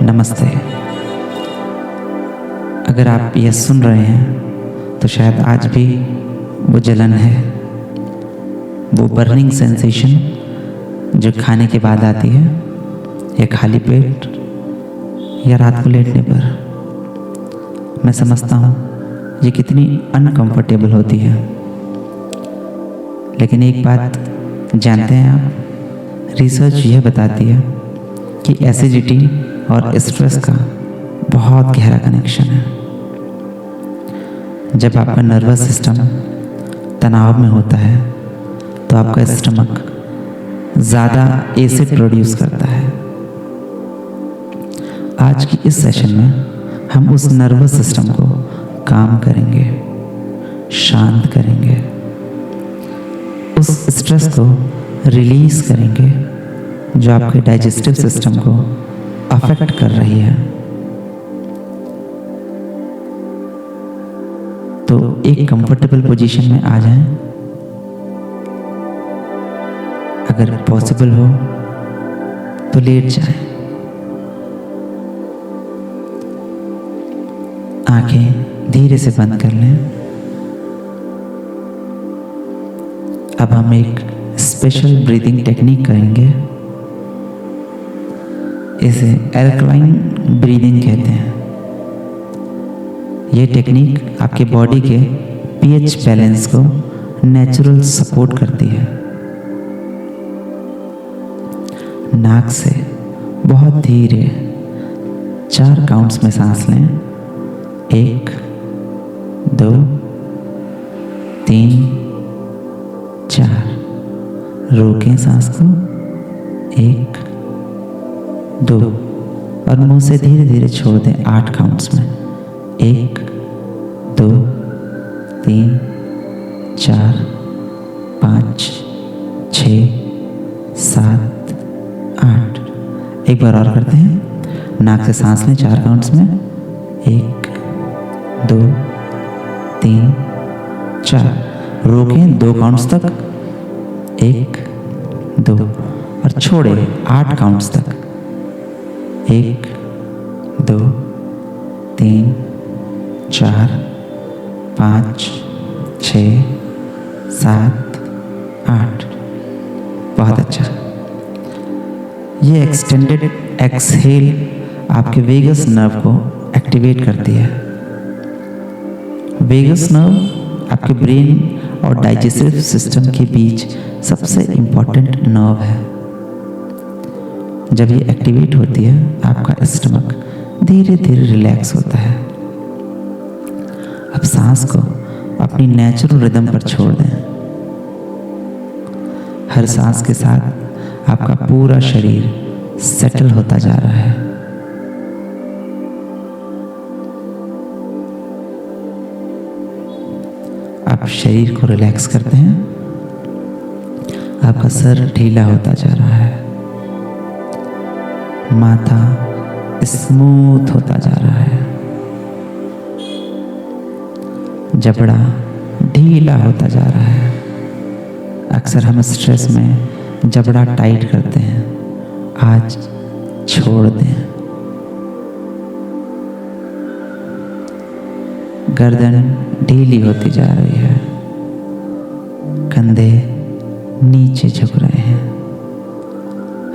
नमस्ते। अगर आप यह सुन रहे हैं तो शायद आज भी वो जलन है, वो बर्निंग सेंसेशन जो खाने के बाद आती है, या खाली पेट, या रात को लेटने पर। मैं समझता हूँ ये कितनी अनकंफर्टेबल होती है, लेकिन एक बात जानते हैं आप, रिसर्च यह बताती है कि एसिडिटी और स्ट्रेस का बहुत गहरा कनेक्शन है। जब आपका नर्वस सिस्टम तनाव में होता है तो आपका स्टमक ज़्यादा एसिड प्रोड्यूस करता है। आज की इस सेशन में हम उस नर्वस सिस्टम को काम करेंगे, शांत करेंगे, उस स्ट्रेस को रिलीज करेंगे जो आपके डाइजेस्टिव सिस्टम को अफेक्ट कर रही है। तो एक कंफर्टेबल पोजीशन में आ जाएं। अगर पॉसिबल हो तो लेट जाएं। आंखें धीरे से बंद कर लें। अब हम एक स्पेशल ब्रीदिंग टेक्निक करेंगे। इसे एल्कलाइन ब्रीदिंग कहते हैं। ये टेक्निक आपके बॉडी के पीएच बैलेंस को नेचुरल सपोर्ट करती है। नाक से बहुत धीरे 4 काउंट्स में सांस लें। 1, 2, 3, 4। रोकें सांस को। 1, 2 और मुंह से धीरे धीरे छोड़ दें 8 काउंट्स में। 1, 2, 3, 4, 5, 6, 7, 8। एक बार और करते हैं। नाक से सांस लें 4 काउंट्स में। 1, 2, 3, 4। रोकें 2 काउंट्स तक। 1, 2 और छोड़ें 8 काउंट्स तक। 1, 2, 3, 4, 5, 6, 7, 8। बहुत अच्छा। ये एक्सटेंडेड एक्सहेल आपके वेगस नर्व को एक्टिवेट करती है। वेगस नर्व आपके ब्रेन और डाइजेस्टिव सिस्टम के बीच सबसे इम्पॉर्टेंट नर्व है। जब ये एक्टिवेट होती है, आपका स्टमक धीरे धीरे रिलैक्स होता है। अब सांस को अपनी नेचुरल रिदम पर छोड़ दें। हर सांस के साथ आपका पूरा शरीर सेटल होता जा रहा है। आप शरीर को रिलैक्स करते हैं। आपका सर ढीला होता जा रहा है। माथा स्मूथ होता जा रहा है। जबड़ा ढीला होता जा रहा है। अक्सर हम स्ट्रेस में जबड़ा टाइट करते हैं। आज छोड़ दें। गर्दन ढीली होती जा रही है। कंधे नीचे झुक रहे हैं।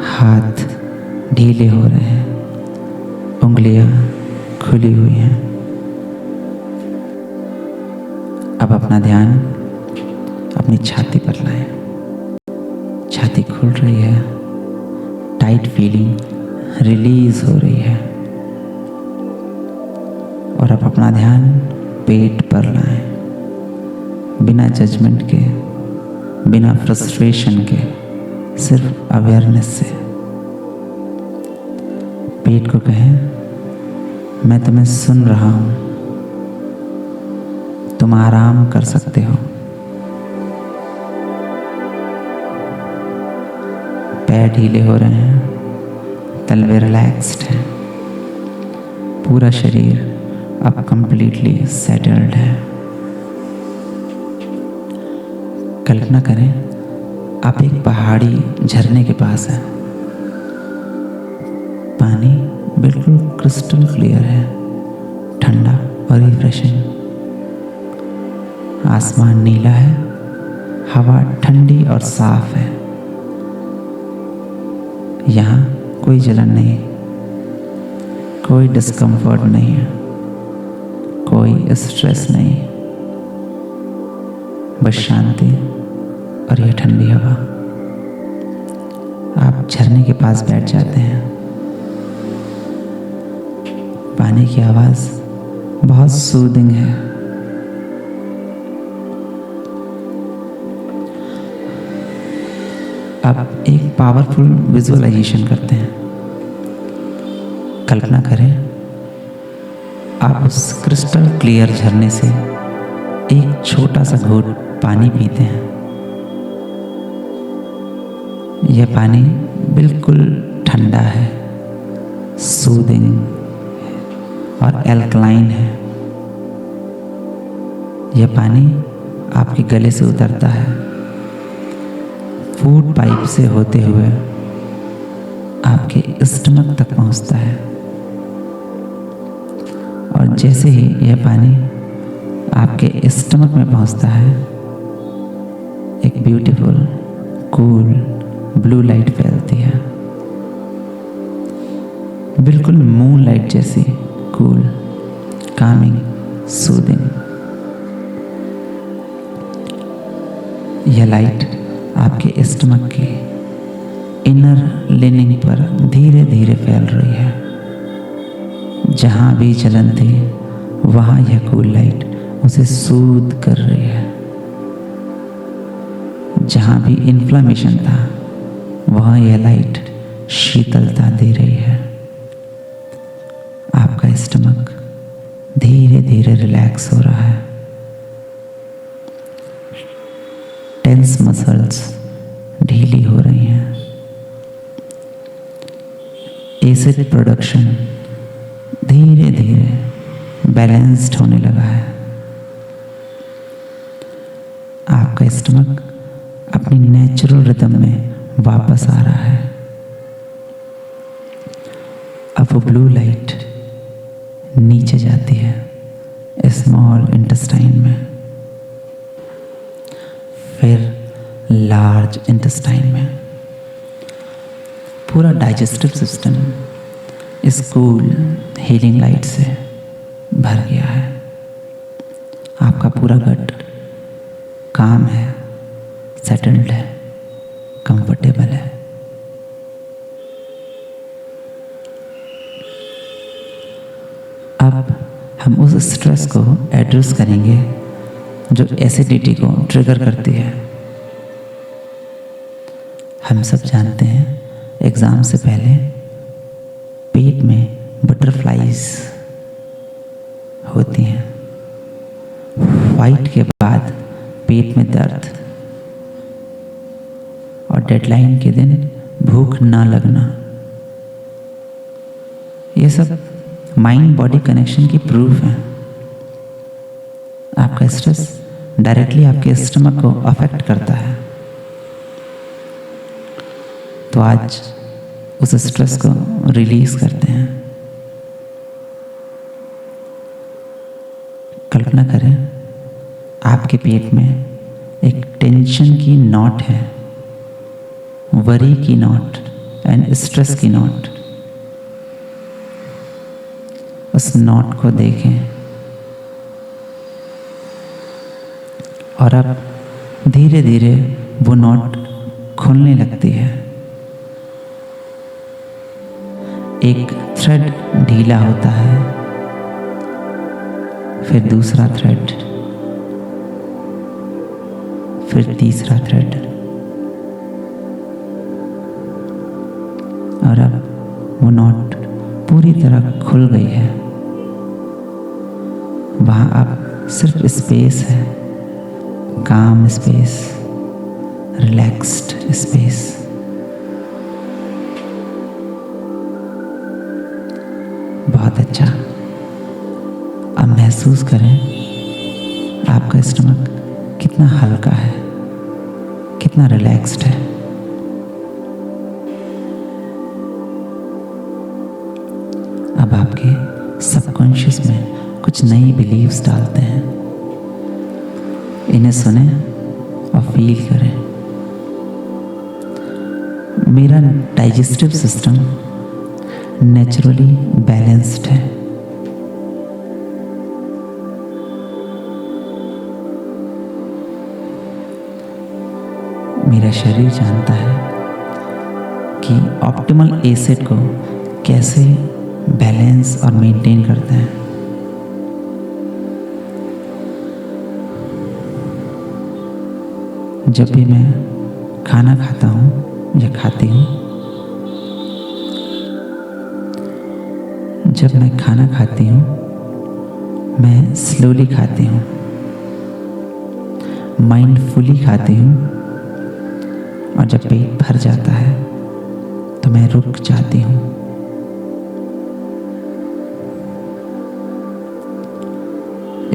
हाथ ढीले हो रहे हैं। उंगलियां खुली हुई हैं। अब अपना ध्यान अपनी छाती पर लाएं। छाती खुल रही है। टाइट फीलिंग रिलीज हो रही है। और अब अपना ध्यान पेट पर लाएं। बिना जजमेंट के, बिना फ्रस्ट्रेशन के, सिर्फ अवेयरनेस से। पेट को कहें, मैं तुम्हें सुन रहा हूं, तुम आराम कर सकते हो। पैर ढीले हो रहे हैं। तलवे रिलैक्स्ड हैं। पूरा शरीर अब कंप्लीटली सेटल्ड है। कल्पना करें आप एक पहाड़ी झरने के पास हैं। पानी बिल्कुल क्रिस्टल क्लियर है, ठंडा और रिफ्रेशिंग। आसमान नीला है, हवा ठंडी और साफ है। यहाँ कोई जलन नहीं, कोई डिस्कम्फर्ट नहीं है, कोई स्ट्रेस नहीं, बस शांति और यह ठंडी हवा। आप झरने के पास बैठ जाते हैं। पानी की आवाज़ बहुत सूदिंग है। अब एक पावरफुल विजुअलाइजेशन करते हैं। कल्पना करें आप उस क्रिस्टल क्लियर झरने से एक छोटा सा घूंट पानी पीते हैं। यह पानी बिल्कुल ठंडा है, सूदिंग और एल्कलाइन है। यह पानी आपके गले से उतरता है, फूड पाइप से होते हुए आपके स्टमक तक पहुंचता है। और जैसे ही यह पानी आपके स्टमक में पहुंचता है, एक ब्यूटीफुल कूल ब्लू लाइट फैलती है, बिल्कुल मून लाइट जैसी, कूल, कामिंग, सूदिंग। यह लाइट आपके स्टमक के इनर लिनिंग पर धीरे धीरे फैल रही है। जहाँ भी जलन थी वहाँ यह कूल लाइट उसे सूद कर रही है। जहाँ भी इन्फ्लामेशन था वहाँ यह लाइट शीतलता दे रही है। आपका स्टमक धीरे धीरे रिलैक्स हो रहा है। टेंस मसल्स ढीली हो रही हैं। एसिड प्रोडक्शन धीरे धीरे बैलेंस्ड होने लगा है। आपका स्टमक अपनी नेचुरल रिदम में वापस आ रहा है। अब वो ब्लू लाइट नीचे जाती है स्मॉल इंटेस्टाइन में, फिर लार्ज इंटेस्टाइन में। पूरा डाइजेस्टिव सिस्टम इस कूल हीलिंग लाइट से भर गया है। आपका पूरा गट काम है, सेटल्ड है, कंफर्टेबल है। अब हम उस स्ट्रेस को एड्रेस करेंगे जो एसिडिटी को ट्रिगर करती है। हम सब जानते हैं एग्ज़ाम से पहले पेट में बटरफ्लाइज होती हैं। फाइट के बाद पेट में दर्द और डेडलाइन के दिन भूख ना लगना, ये सब माइंड बॉडी कनेक्शन की प्रूफ है। आपका स्ट्रेस डायरेक्टली आपके स्टमक को अफेक्ट करता है। तो आज उस स्ट्रेस को रिलीज करते हैं। कल्पना करें आपके पेट में एक टेंशन की नॉट है, वरी की नॉट एंड स्ट्रेस की नॉट। उस नॉट को देखें और अब धीरे धीरे वो नॉट खुलने लगती है। एक थ्रेड ढीला होता है, फिर दूसरा थ्रेड, फिर तीसरा थ्रेड, और अब वो नॉट पूरी तरह खुल गई है। वहाँ अब सिर्फ स्पेस है, काम स्पेस, रिलैक्स्ड स्पेस। बहुत अच्छा। अब महसूस करें आपका स्टमक कितना हल्का है, कितना रिलैक्स्ड है। 1 अब आपके सबकॉन्शियस में कुछ नई बिलीव्स डालते हैं। इन्हें सुने और फील करें। मेरा डाइजेस्टिव सिस्टम नेचुरली बैलेंस्ड है। मेरा शरीर जानता है कि ऑप्टिमल एसिड को कैसे बैलेंस और मेंटेन करते हैं। जब भी मैं खाना खाता हूँ या खाती हूँ, जब मैं खाना खाती हूँ मैं स्लोली खाती हूँ, माइंडफुली खाती हूँ, और जब पेट भर जाता है तो मैं रुक जाती हूँ।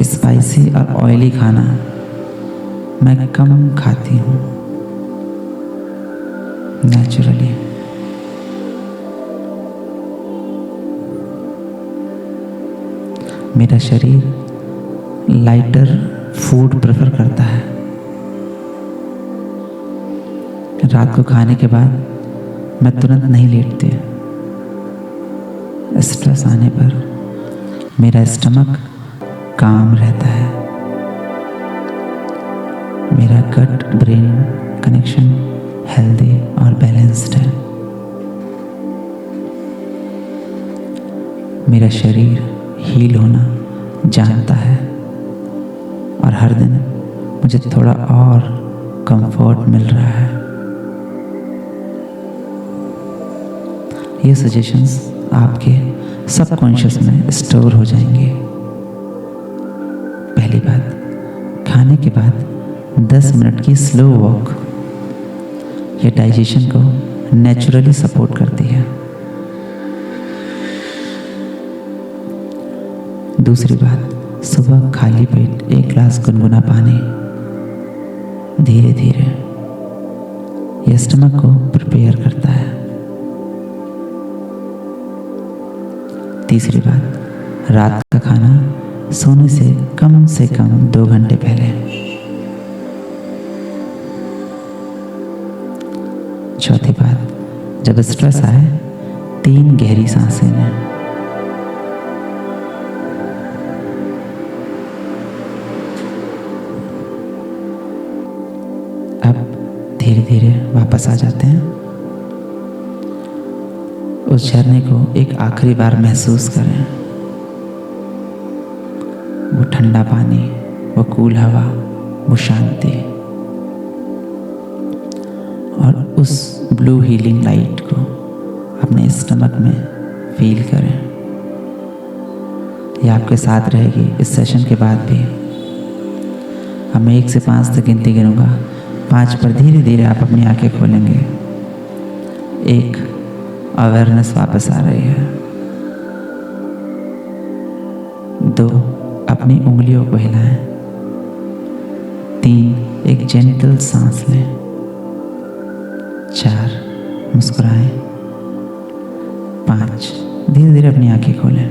स्पाइसी और ऑयली खाना मैं कम खाती हूँ नेचुरली। मेरा शरीर लाइटर फूड प्रेफर करता है। रात को खाने के बाद मैं तुरंत नहीं लेटती। स्ट्रेस आने पर मेरा स्टमक काम रहता है। मेरा गट ब्रेन कनेक्शन हेल्दी और बैलेंस्ड है। मेरा शरीर हील होना जानता है और हर दिन मुझे थोड़ा और कंफर्ट मिल रहा है। ये सजेशंस आपके सबकॉन्शियस में स्टोर हो जाएंगे। पहली बात, खाने के बाद 10 मिनट की स्लो वॉक ये डाइजेशन को नेचुरली सपोर्ट करती है। दूसरी बात, सुबह खाली पेट 1 ग्लास गुनगुना पानी धीरे धीरे यह स्टमक को प्रिपेयर करता है। तीसरी बात, रात का खाना सोने से कम 2 घंटे पहले। चौथी बात, जब स्ट्रेस आए 3 गहरी सांसें लें। अब धीरे धीरे वापस आ जाते हैं। उस झरने को एक आखिरी बार महसूस करें। वो ठंडा पानी, वो कूल हवा, वो शांति और उस ब्लू हीलिंग लाइट को अपने स्टमक में फील करें। ये आपके साथ रहेगी इस सेशन के बाद भी। अब मैं 1 से 5 तक गिनती गिनूंगा। 5 पर धीरे धीरे आप अपनी आंखें खोलेंगे। 1, अवेयरनेस वापस आ रही है। 2, अपनी उंगलियों को हिलाएं। 3, एक जेंटल सांस लें। 4, मुस्कुराएं। 5, धीरे धीरे अपनी आंखें खोलें।